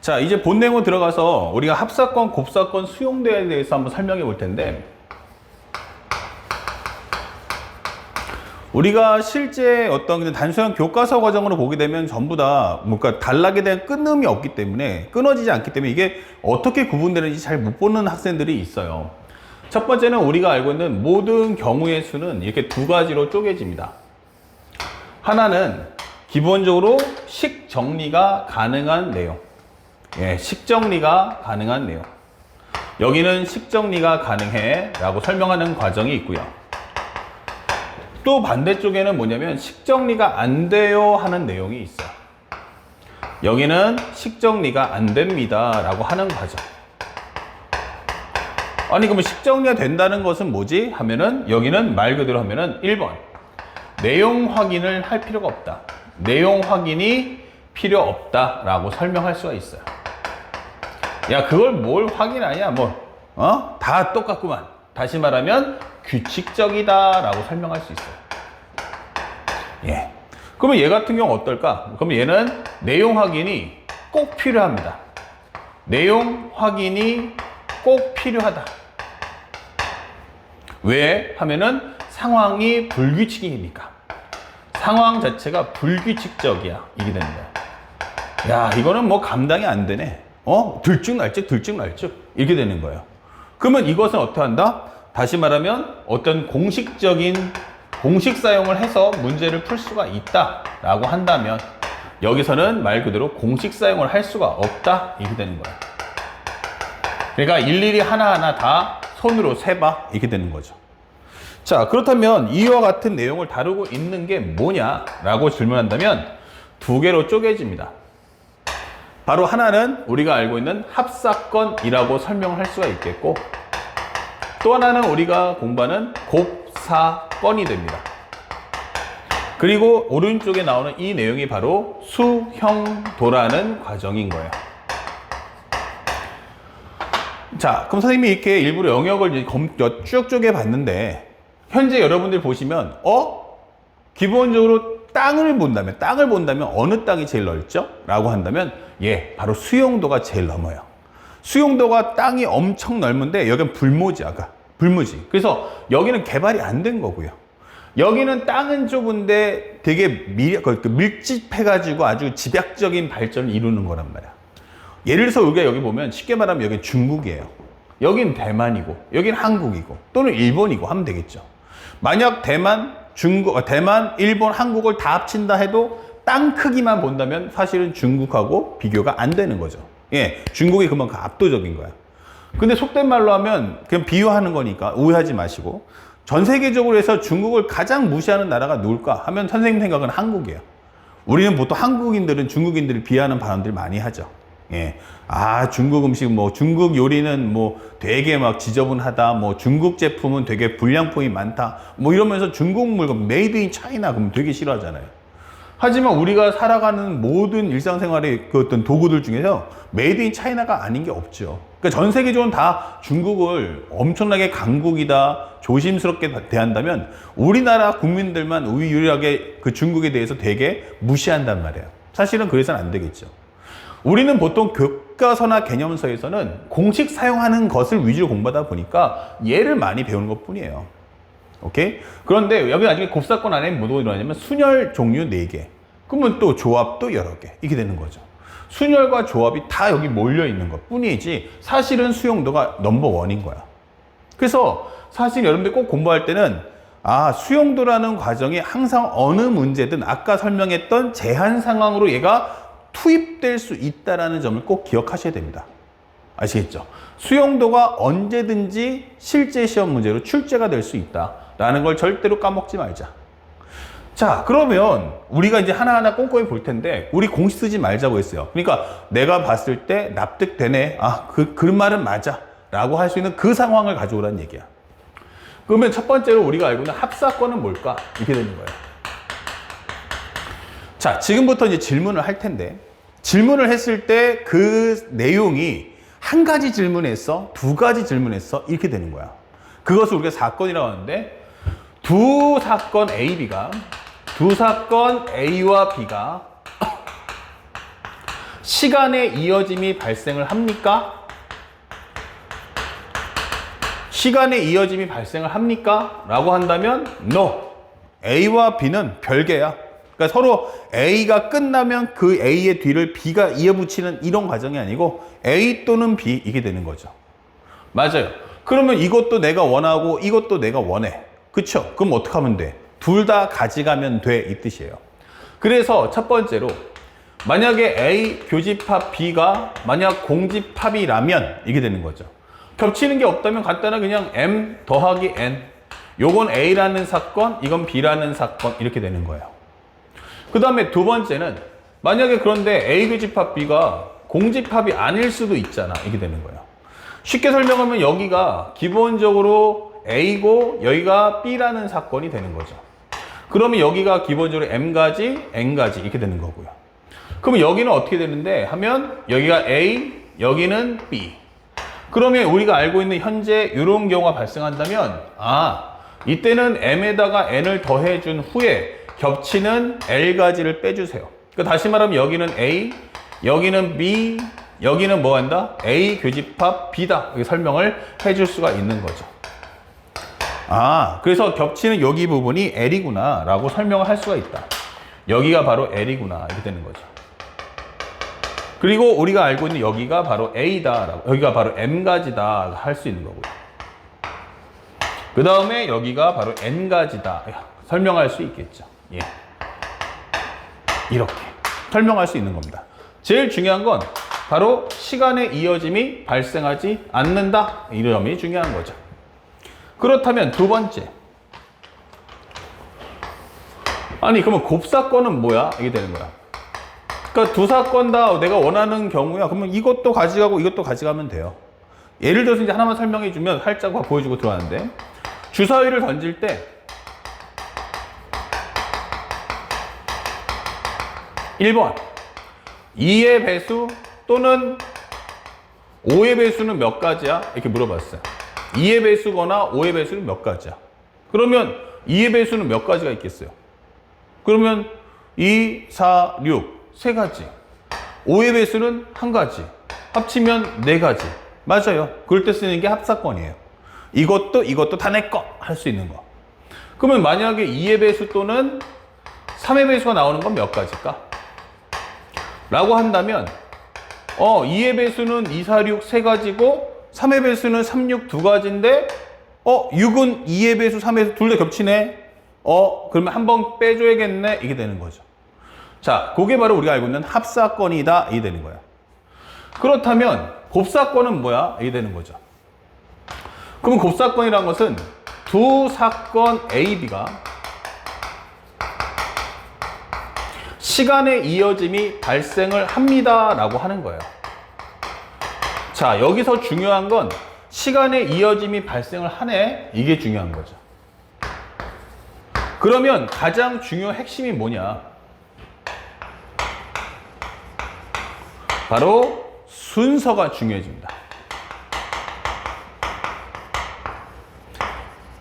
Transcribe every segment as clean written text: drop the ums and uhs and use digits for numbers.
자, 이제 본 내용으로 들어가서 우리가 합사건, 곱사건 수용대에 대해서 한번 설명해 볼 텐데, 우리가 실제 어떤 그냥 단순한 교과서 과정으로 보게 되면 전부 다 뭔가 단락에 대한 끊음이 없기 때문에, 끊어지지 않기 때문에 이게 어떻게 구분되는지 잘 못 보는 학생들이 있어요. 첫 번째는 우리가 알고 있는 모든 경우의 수는 이렇게 두 가지로 쪼개집니다. 하나는 기본적으로 식 정리가 가능한 내용. 예, 식 정리가 가능한 내용. 여기는 식 정리가 가능해 라고 설명하는 과정이 있고요. 또 반대쪽에는 뭐냐면 식 정리가 안 돼요 하는 내용이 있어요. 여기는 식 정리가 안 됩니다 라고 하는 과정. 아니 그러면 식 정리가 된다는 것은 뭐지? 하면은 여기는 말 그대로 하면은 1번 내용 확인을 할 필요가 없다. 내용 확인이 필요 없다 라고 설명할 수가 있어요. 야, 그걸 뭘 확인하냐? 다 똑같구만. 다시 말하면 규칙적이다 라고 설명할 수 있어요. 예. 그러면 얘 같은 경우 어떨까? 그러면 얘는 내용 확인이 꼭 필요합니다. 내용 확인이 꼭 필요하다. 왜? 하면은 상황이 불규칙이니까. 상황 자체가 불규칙적이야. 이게 되는 거야. 야, 이거는 뭐 감당이 안 되네. 들쭉날쭉 이렇게 되는 거예요. 그러면 이것은 어떻게 한다? 다시 말하면 어떤 공식적인 공식 사용을 해서 문제를 풀 수가 있다 라고 한다면 여기서는 말 그대로 공식 사용을 할 수가 없다 이렇게 되는 거예요. 그러니까 일일이 하나하나 다 손으로 세봐 이렇게 되는 거죠. 자, 그렇다면 이와 같은 내용을 다루고 있는 게 뭐냐 라고 질문한다면 두 개로 쪼개집니다. 바로 하나는 우리가 알고 있는 합사건이라고 설명을 할 수가 있겠고, 또 하나는 우리가 공부하는 곱사건이 됩니다. 그리고 오른쪽에 나오는 이 내용이 바로 수형도라는 과정인 거예요. 자, 그럼 선생님이 이렇게 일부러 영역을 쭉 쪼개 봤는데, 현재 여러분들 보시면 기본적으로 땅을 본다면 어느 땅이 제일 넓죠? 라고 한다면 바로 수용도가 제일 넘어요. 수용도가 땅이 엄청 넓은데 여기는 불모지. 그래서 여기는 개발이 안 된 거고요. 여기는 땅은 좁은데 되게 밀집해가지고 아주 집약적인 발전을 이루는 거란 말이야. 예를 들어서 우리가 여기 보면 쉽게 말하면 여기는 중국이에요. 여긴 대만이고 여긴 한국이고 또는 일본이고 하면 되겠죠. 만약 대만, 일본, 한국을 다 합친다 해도 땅 크기만 본다면 사실은 중국하고 비교가 안 되는 거죠. 예, 중국이 그만큼 압도적인 거야. 근데 속된 말로 하면 그냥 비유하는 거니까 오해하지 마시고, 전 세계적으로 해서 중국을 가장 무시하는 나라가 누굴까 하면 선생님 생각은 한국이에요. 우리는 보통 한국인들은 중국인들을 비하하는 발언들 많이 하죠. 예. 중국 음식, 중국 요리는 되게 막 지저분하다, 중국 제품은 되게 불량품이 많다, 이러면서 중국 물건, 메이드 인 차이나, 그러면 되게 싫어하잖아요. 하지만 우리가 살아가는 모든 일상생활의 그 어떤 도구들 중에서 메이드 인 차이나가 아닌 게 없죠. 그러니까 전 세계적으로 다 중국을 엄청나게 강국이다, 조심스럽게 대한다면 우리나라 국민들만 유일하게 그 중국에 대해서 되게 무시한단 말이에요. 사실은 그래서는 안 되겠죠. 우리는 보통 교과서나 개념서에서는 공식 사용하는 것을 위주로 공부하다 보니까 얘를 많이 배우는 것 뿐이에요. 오케이? 그런데 여기 나중에 곱사건 안에 뭐가 일어나냐면 순열 종류 4개. 그러면 또 조합도 여러 개. 이렇게 되는 거죠. 순열과 조합이 다 여기 몰려 있는 것 뿐이지 사실은 수용도가 넘버1인 거야. 그래서 사실 여러분들 꼭 공부할 때는 수용도라는 과정이 항상 어느 문제든 아까 설명했던 제한 상황으로 얘가 투입될 수 있다는 점을 꼭 기억하셔야 됩니다. 아시겠죠? 수용도가 언제든지 실제 시험 문제로 출제가 될 수 있다라는 걸 절대로 까먹지 말자. 자, 그러면 우리가 이제 하나하나 꼼꼼히 볼 텐데 우리 공식 쓰지 말자고 했어요. 그러니까 내가 봤을 때 납득되네. 그 말은 맞아. 라고 할 수 있는 그 상황을 가져오라는 얘기야. 그러면 첫 번째로 우리가 알고 있는 합사건은 뭘까? 이렇게 되는 거예요. 자, 지금부터 이제 질문을 할 텐데, 질문을 했을 때 그 내용이 한 가지 질문했어, 두 가지 질문했어, 이렇게 되는 거야. 그것을 우리가 사건이라고 하는데, 두 사건 A와 B가 시간의 이어짐이 발생을 합니까? 시간의 이어짐이 발생을 합니까? 라고 한다면 no. A와 B는 별개야. 그러니까 서로 A가 끝나면 그 A의 뒤를 B가 이어붙이는 이런 과정이 아니고 A 또는 B 이게 되는 거죠. 맞아요. 그러면 이것도 내가 원하고 이것도 내가 원해. 그쵸? 그럼 어떻게 하면 돼? 둘 다 가져가면 돼 이 뜻이에요. 그래서 첫 번째로 만약에 A 교집합 B가 만약 공집합이라면 이게 되는 거죠. 겹치는 게 없다면 간단하게 그냥 M 더하기 N. 요건 A라는 사건, 이건 B라는 사건 이렇게 되는 거예요. 그 다음에 두 번째는 만약에 그런데 A 교집합 B가 공집합이 아닐 수도 있잖아. 이게 되는 거예요. 쉽게 설명하면 여기가 기본적으로 A고 여기가 B라는 사건이 되는 거죠. 그러면 여기가 기본적으로 M가지, N가지 이렇게 되는 거고요. 그러면 여기는 어떻게 되는데 하면 여기가 A, 여기는 B. 그러면 우리가 알고 있는 현재 이런 경우가 발생한다면 이때는 M에다가 N을 더해준 후에 겹치는 L가지를 빼주세요. 그러니까 다시 말하면 여기는 A, 여기는 B, 여기는 뭐 한다? A 교집합 B다. 이렇게 설명을 해줄 수가 있는 거죠. 그래서 겹치는 여기 부분이 L이구나 라고 설명을 할 수가 있다. 여기가 바로 L이구나 이렇게 되는 거죠. 그리고 우리가 알고 있는 여기가 바로 A다, 여기가 바로 M가지다 할 수 있는 거고요. 그 다음에 여기가 바로 N가지다 설명할 수 있겠죠. 예. 이렇게 설명할 수 있는 겁니다. 제일 중요한 건 바로 시간의 이어짐이 발생하지 않는다. 이 점이 중요한 거죠. 그렇다면 두 번째. 그러면 곱사건은 뭐야? 이게 되는 거야. 그러니까 두 사건 다 내가 원하는 경우야. 그러면 이것도 가져가고 이것도 가져가면 돼요. 예를 들어서 이제 하나만 설명해 주면 살짝 보여주고 들어가는데 주사위를 던질 때 1번 2의 배수 또는 5의 배수는 몇 가지야? 이렇게 물어봤어요. 2의 배수거나 5의 배수는 몇 가지야? 그러면 2의 배수는 몇 가지가 있겠어요? 그러면 2, 4, 6 세 가지. 5의 배수는 한 가지. 합치면 네 가지. 맞아요. 그럴 때 쓰는 게 합사건이에요. 이것도 다 내 거 할 수 있는 거. 그러면 만약에 2의 배수 또는 3의 배수가 나오는 건 몇 가지일까? 라고 한다면 2의 배수는 2, 4, 6 세 가지고 3의 배수는 3, 6 두 가지인데 6은 2의 배수, 3의 배수 둘 다 겹치네. 그러면 한 번 빼줘야겠네. 이게 되는 거죠. 자, 그게 바로 우리가 알고 있는 합사건이다. 이게 되는 거야. 그렇다면 곱사건은 뭐야? 이게 되는 거죠. 그럼 곱사건이라는 것은 두 사건 A, B가 시간의 이어짐이 발생을 합니다. 라고 하는 거예요. 자, 여기서 중요한 건 시간의 이어짐이 발생을 하네. 이게 중요한 거죠. 그러면 가장 중요한 핵심이 뭐냐? 바로 순서가 중요해집니다.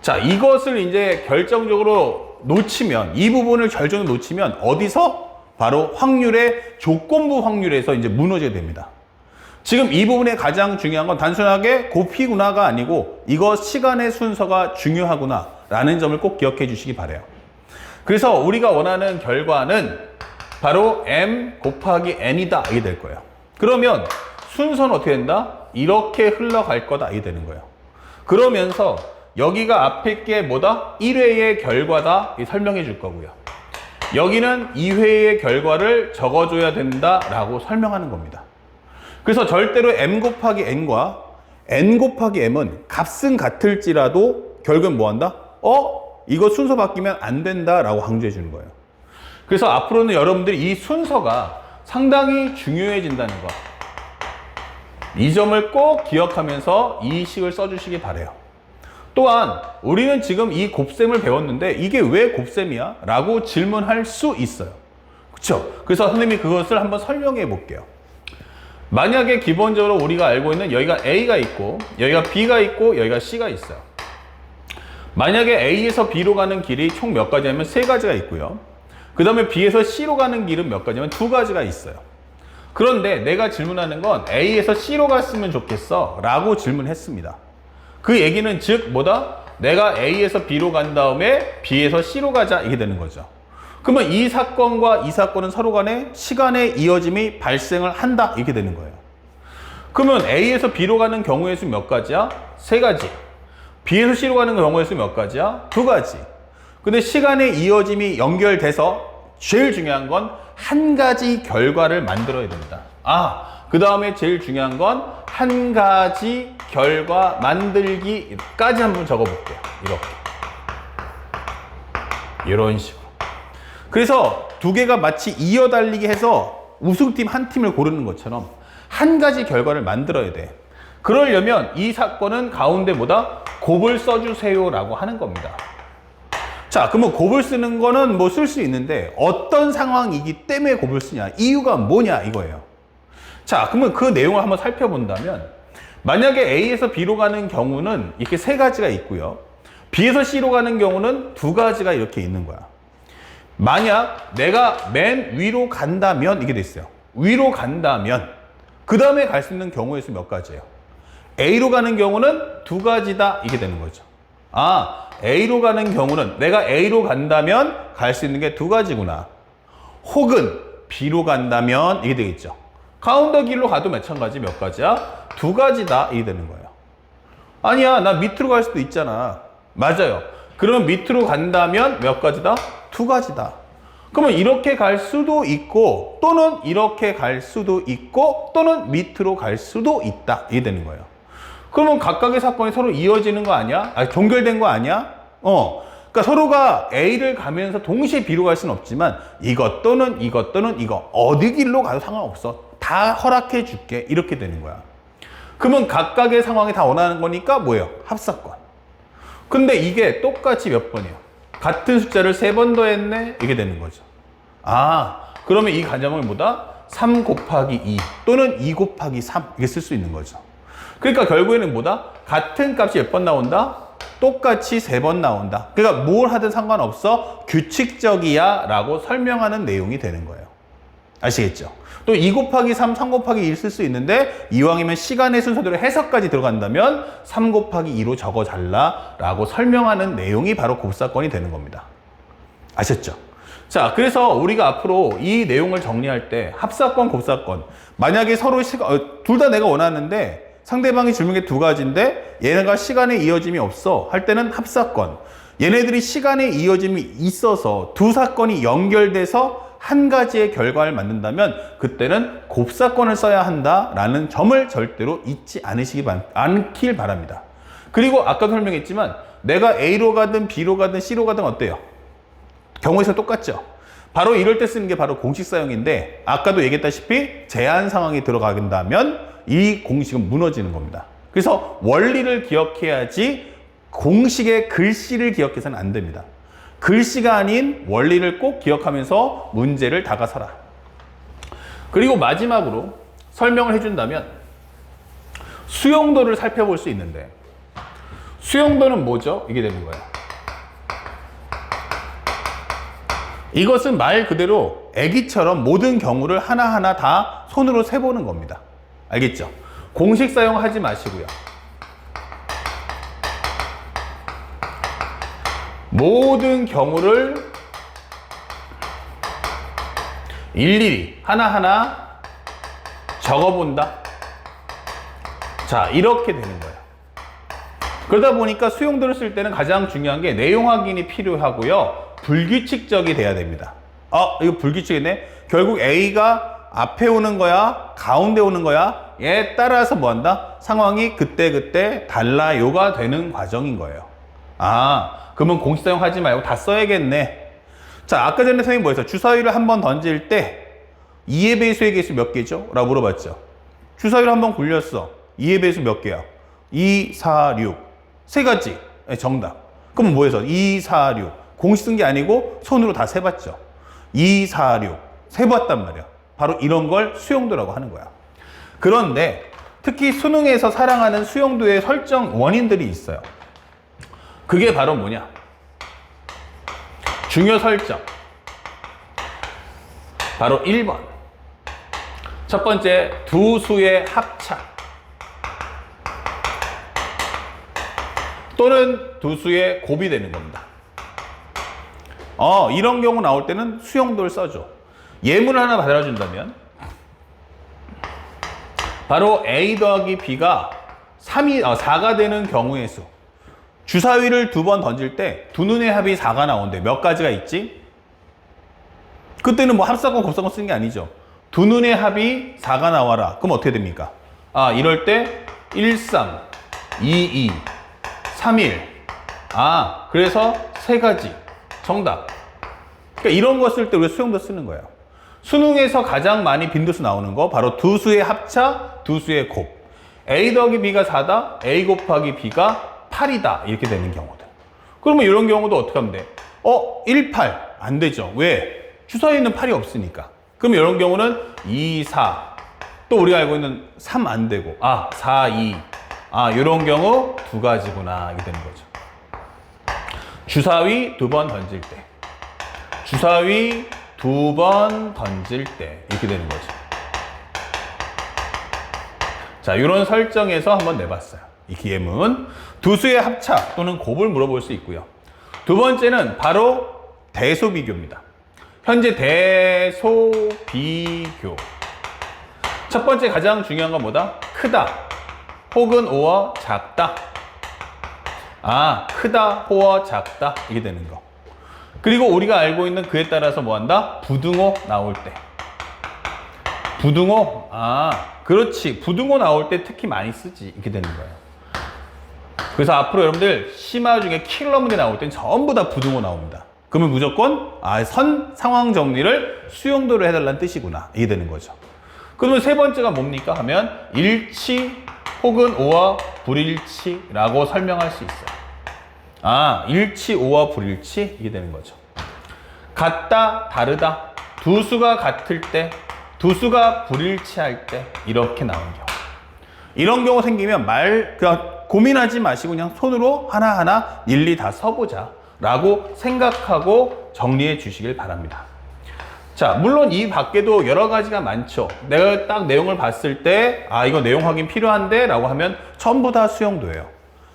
자, 이것을 이제 결정적으로 놓치면, 이 부분을 결정적으로 놓치면 어디서? 바로 확률의 조건부 확률에서 이제 무너지게 됩니다. 지금 이 부분에 가장 중요한 건 단순하게 곱이구나가 아니고 이거 시간의 순서가 중요하구나 라는 점을 꼭 기억해 주시기 바라요. 그래서 우리가 원하는 결과는 바로 M 곱하기 N이다 이게 될 거예요. 그러면 순서는 어떻게 된다? 이렇게 흘러갈 거다 이게 되는 거예요. 그러면서 여기가 앞에 게 뭐다? 1회의 결과다 설명해 줄 거고요. 여기는 2회의 결과를 적어줘야 된다라고 설명하는 겁니다. 그래서 절대로 M 곱하기 N과 N 곱하기 M은 값은 같을지라도 결국은 뭐 한다? 이거 순서 바뀌면 안 된다라고 강조해 주는 거예요. 그래서 앞으로는 여러분들이 이 순서가 상당히 중요해진다는 거. 이 점을 꼭 기억하면서 이 식을 써주시기 바라요. 또한 우리는 지금 이 곱셈을 배웠는데 이게 왜 곱셈이야? 라고 질문할 수 있어요. 그렇죠? 그래서 선생님이 그것을 한번 설명해 볼게요. 만약에 기본적으로 우리가 알고 있는 여기가 A가 있고 여기가 B가 있고 여기가 C가 있어요. 만약에 A에서 B로 가는 길이 총 몇 가지냐면 세 가지가 있고요. 그 다음에 B에서 C로 가는 길은 몇 가지냐면 두 가지가 있어요. 그런데 내가 질문하는 건 A에서 C로 갔으면 좋겠어 라고 질문했습니다. 그 얘기는 즉 뭐다? 내가 A에서 B로 간 다음에 B에서 C로 가자 이게 되는 거죠. 그러면 이 사건과 이 사건은 서로 간에 시간의 이어짐이 발생을 한다 이렇게 되는 거예요. 그러면 A에서 B로 가는 경우의 수 몇 가지야? 3가지. B에서 C로 가는 경우의 수 몇 가지야? 2가지. 근데 시간의 이어짐이 연결돼서 제일 중요한 건 한 가지 결과를 만들어야 된다. 그 다음에 제일 중요한 건 한 가지 결과 만들기까지 한번 적어볼게요. 이렇게. 이런 식으로. 그래서 두 개가 마치 이어달리기 해서 우승팀 한 팀을 고르는 것처럼 한 가지 결과를 만들어야 돼. 그러려면 이 사건은 가운데 뭐다? 곱을 써주세요 라고 하는 겁니다. 자, 그러면 곱을 쓰는 거는 뭐 쓸 수 있는데 어떤 상황이기 때문에 곱을 쓰냐, 이유가 뭐냐 이거예요. 자, 그러면 그 내용을 한번 살펴본다면 만약에 A에서 B로 가는 경우는 이렇게 3가지가 있고요. B에서 C로 가는 경우는 2가지가 이렇게 있는 거야. 만약 내가 맨 위로 간다면 이게 돼 있어요. 위로 간다면 그 다음에 갈 수 있는 경우의 수 몇 가지예요? A로 가는 경우는 2가지다 이게 되는 거죠. A로 가는 경우는 내가 A로 간다면 갈 수 있는 게 2가지구나. 혹은 B로 간다면 이게 되겠죠. 가운데 길로 가도 마찬가지 몇 가지야? 2가지다 이게 되는 거예요. 아니야, 나 밑으로 갈 수도 있잖아. 맞아요. 그러면 밑으로 간다면 몇 가지다? 2가지다. 그러면 이렇게 갈 수도 있고 또는 이렇게 갈 수도 있고 또는 밑으로 갈 수도 있다 이게 되는 거예요. 그러면 각각의 사건이 서로 이어지는 거 아니야? 동결된 거 아니야? 그러니까 서로가 A를 가면서 동시에 B로 갈 수는 없지만 이것 또는 이것 또는 이거 어디 길로 가도 상관없어. 다 허락해 줄게. 이렇게 되는 거야. 그러면 각각의 상황이 다 원하는 거니까 뭐예요? 합사건. 근데 이게 똑같이 몇 번이에요? 같은 숫자를 3번 더했네? 이게 되는 거죠. 그러면 이 가정을 뭐다? 3 곱하기 2 또는 2 곱하기 3 이게 쓸 수 있는 거죠. 그러니까 결국에는 뭐다? 같은 값이 몇 번 나온다? 똑같이 3번 나온다. 그러니까 뭘 하든 상관없어. 규칙적이야 라고 설명하는 내용이 되는 거예요. 아시겠죠? 또 2 곱하기 3, 3 곱하기 1 쓸 수 있는데 이왕이면 시간의 순서대로 해석까지 들어간다면 3 곱하기 2로 적어달라 라고 설명하는 내용이 바로 곱사건이 되는 겁니다. 아셨죠? 자, 그래서 우리가 앞으로 이 내용을 정리할 때 합사건, 곱사건 만약에 서로 둘 다 내가 원하는데 상대방이 질문이 2가지인데 얘네가 시간의 이어짐이 없어 할 때는 합사건, 얘네들이 시간의 이어짐이 있어서 두 사건이 연결돼서 한 가지의 결과를 만든다면 그때는 곱사건을 써야 한다라는 점을 절대로 잊지 않길 바랍니다. 그리고 아까도 설명했지만 내가 A로 가든 B로 가든 C로 가든 어때요? 경우에서 똑같죠? 바로 이럴 때 쓰는 게 바로 공식 사용인데 아까도 얘기했다시피 제한 상황이 들어간다면 이 공식은 무너지는 겁니다. 그래서 원리를 기억해야지 공식의 글씨를 기억해서는 안 됩니다. 글씨가 아닌 원리를 꼭 기억하면서 문제를 다가서라. 그리고 마지막으로 설명을 해준다면 수용도를 살펴볼 수 있는데 수용도는 뭐죠? 이게 되는 거예요. 이것은 말 그대로 애기처럼 모든 경우를 하나하나 다 손으로 세보는 겁니다. 알겠죠? 공식 사용하지 마시고요. 모든 경우를 일일이 하나하나 적어본다. 자, 이렇게 되는 거예요. 그러다 보니까 수용도를 쓸 때는 가장 중요한 게 내용 확인이 필요하고요. 불규칙적이 돼야 됩니다. 이거 불규칙이네. 결국 A가 앞에 오는 거야? 가운데 오는 거야? 얘에 따라서 뭐 한다? 상황이 그때그때 달라요가 되는 과정인 거예요. 그러면 공식 사용하지 말고 다 써야겠네. 자, 아까 전에 선생님이 뭐 했어? 주사위를 한번 던질 때 2의 배수의 개수 몇 개죠? 라고 물어봤죠. 주사위를 한번 굴렸어. 2의 배수 몇 개야? 2, 4, 6. 3가지. 정답. 그럼 뭐 해서? 2, 4, 6. 공식 쓴 게 아니고 손으로 다 세봤죠. 2, 4, 6. 세봤단 말이야. 바로 이런 걸 수용도라고 하는 거야. 그런데 특히 수능에서 사랑하는 수용도의 설정 원인들이 있어요. 그게 바로 뭐냐? 중요 설정. 바로 1번. 첫 번째, 두 수의 합차 또는 두 수의 곱이 되는 겁니다. 이런 경우 나올 때는 수용도를 써줘. 예문을 하나 받아준다면 바로 A 더하기 B가 4가 되는 경우의 수. 주사위를 두 번 던질 때 두 눈의 합이 4가 나오는데 몇 가지가 있지? 그때는 뭐 합사건 곱사건 쓰는 게 아니죠. 두 눈의 합이 4가 나와라. 그럼 어떻게 됩니까? 이럴 때 1, 3, 2, 2, 3, 1. 그래서 세 가지. 정답. 그러니까 이런 거 쓸 때 우리가 수용도 쓰는 거예요. 수능에서 가장 많이 빈도수 나오는 거 바로 두 수의 합차, 두 수의 곱. A 더하기 B가 4다, A 곱하기 B가 8이다. 이렇게 되는 경우들. 그러면 이런 경우도 어떻게 하면 돼? 1, 8. 안 되죠. 왜? 주사위에는 8이 없으니까. 그럼 이런 경우는 2, 4. 또 우리가 알고 있는 3 안 되고 4, 2. 이런 경우 두 가지구나. 이렇게 되는 거죠. 주사위 두 번 던질 때. 주사위 두 번 던질 때. 이렇게 되는 거죠. 자, 이런 설정에서 한번 내봤어요. 이 기예문. 두 수의 합차 또는 곱을 물어볼 수 있고요. 두 번째는 바로 대소 비교입니다. 현재 대소 비교. 첫 번째 가장 중요한 건 뭐다? 크다. 혹은 오어 작다. 크다, 호어 작다. 이게 되는 거. 그리고 우리가 알고 있는 그에 따라서 뭐 한다? 부등호 나올 때. 부등호? 그렇지. 부등호 나올 때 특히 많이 쓰지. 이렇게 되는 거예요. 그래서 앞으로 여러분들 심화 중에 킬러 문제 나올 땐 전부 다 부등호 나옵니다. 그러면 무조건 상황 정리를 수용도로 해달라는 뜻이구나. 이게 되는 거죠. 그러면 세 번째가 뭡니까? 하면 일치 혹은 오어 불일치라고 설명할 수 있어요. 일치, 오어 불일치 이게 되는 거죠. 같다, 다르다. 두 수가 같을 때, 두 수가 불일치할 때 이렇게 나오는 경우. 이런 경우 생기면 그냥 고민하지 마시고 그냥 손으로 하나하나 일일이 다 써보자 라고 생각하고 정리해 주시길 바랍니다. 자, 물론 이 밖에도 여러 가지가 많죠. 내가 딱 내용을 봤을 때 이거 내용 확인 필요한데 라고 하면 전부 다 수용도예요.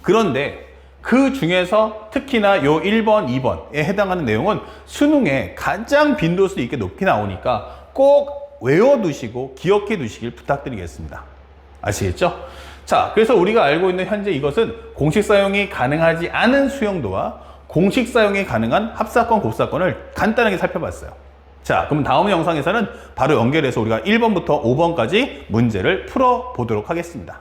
그런데 그 중에서 특히나 요 1번, 2번에 해당하는 내용은 수능에 가장 빈도수 있게 높이 나오니까 꼭 외워두시고 기억해 두시길 부탁드리겠습니다. 아시겠죠? 자, 그래서 우리가 알고 있는 현재 이것은 공식 사용이 가능하지 않은 수용도와 공식 사용이 가능한 합사건, 곱사건을 간단하게 살펴봤어요. 자, 그럼 다음 영상에서는 바로 연결해서 우리가 1번부터 5번까지 문제를 풀어보도록 하겠습니다.